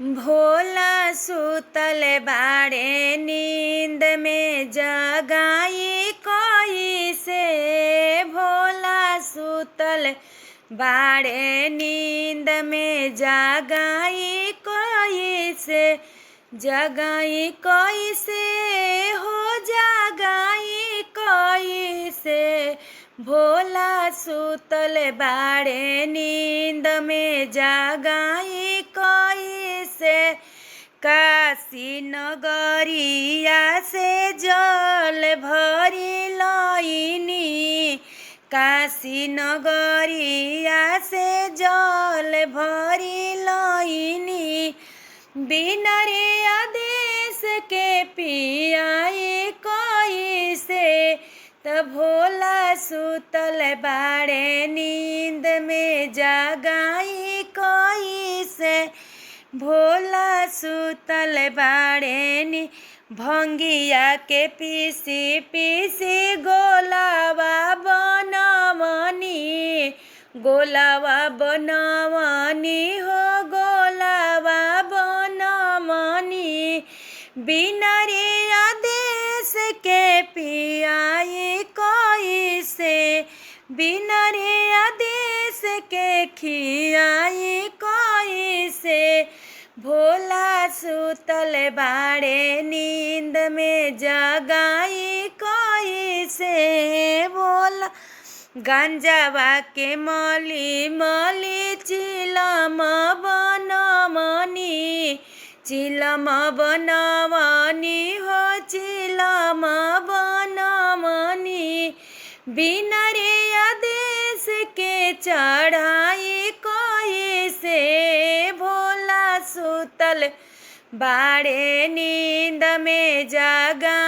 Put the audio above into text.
भोला सुतल बाड़े नींद में जगाई कोई से। भोला सुतल बाड़े नींद में जगाई कोई से। जगाई कोई से हो जगाई कोई से। भोला सुतल बाड़े नींद में जगाई कोई से। काशी नगरिया से जल भरी लईनी। काशी नगरिया से जल भरी लईनी। बिना रे आदेश के पियाई कोई से। त भोला सुतल बाड़े नींद में जगाई कोई से। भोला सुतल बाड़े नी भंगिया के पीसी पीसी गोलावा बनवनी। गोलावा बनवनी हो गोलावा बनवनी। बिना रे आदेश के पियाई कोई से। बिना रे आदेश के खियाई कोई से। भोला सुतल बाड़े नींद में जगाई कोई से। भोला गांजावा के मली मली चिलम बनवनी। चिलम बनवनी हो चिलम बनवनी। बिना रे आदेश के चढ़ाई कोई से। भोला सुतल बाड़े नींद में जगा